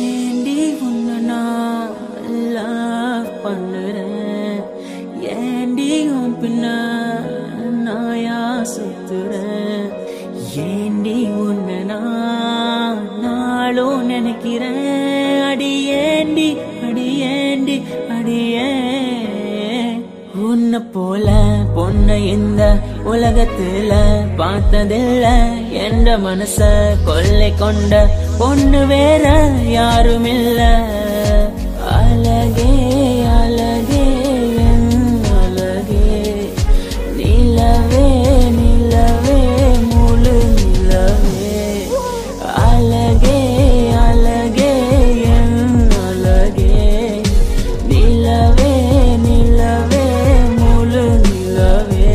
ஏண்டி உன்னை நான் லவ் பண்ணுறேன், ஏண்டி உன் பின்ன நாயா சுத்துறேன், ஏண்டி உன்னை நான் நாளும் நினைக்கிறேன், அடியேண்டி அடியேண்டி அடியே. உன்னை போல பொண்ணை இந்த உலகத்துல பார்த்ததில்ல, என்ற மனச கொள்ளை கொண்ட பொண்ணு வேற யாரும் இல்ல. அழகே அழகே என் அழகே, நிலவே நிலவே முழு நிலவே. அழகே அழகே என் அழகே, நிலவே நிலவே முழு நிலவே.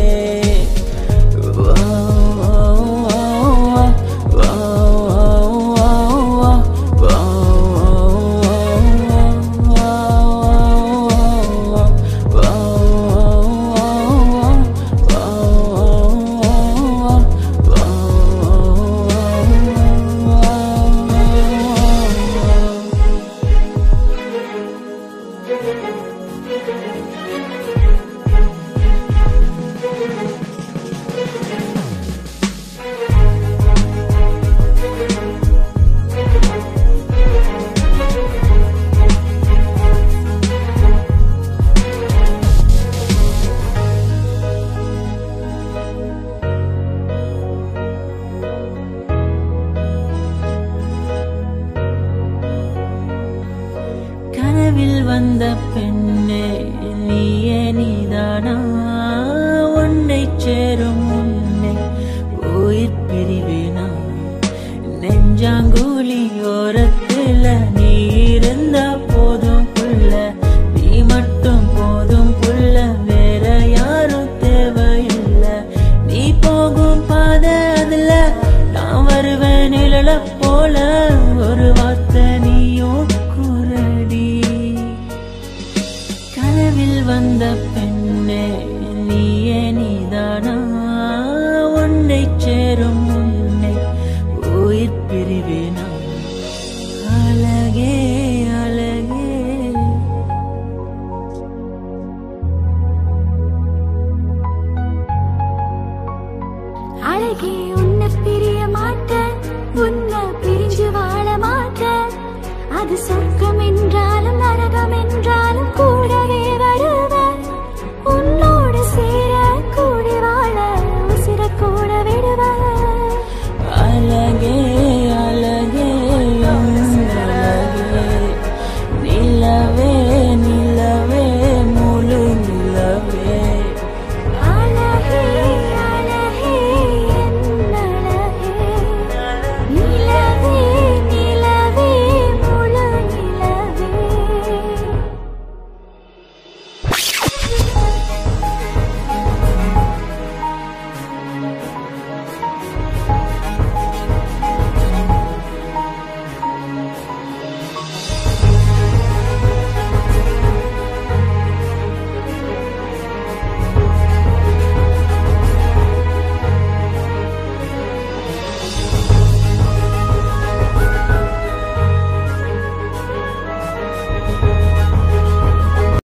கனவில் வந்த பெண்ணே நீயே நீதானா, உன்னை சேரும் உன்னை உயிர் பிரிவேனா. நெஞ்சாங்குழி ஓரத்துல நீ இருந்தா போதும் புள்ள, நீ மட்டும் போதும் புள்ள, வேற யாரும் தேவையில்லை. நீ போகும் பாதை அதுல நான் வருவேன் நிழல போல, ஒரு வார்த்தை நீயும் குரடி. கனவில் வந்த பெண்ணே நீயே நீதானா, உன்னை சேரும் உன்னை உயிர் பிரிவேனா. அழகே அழகே அழகே, உன்னை பிரிய மாட்டேன், உன்னை பிரிஞ்சு வாழ மாட்டேன். அது சொர்க்கம் என்றால்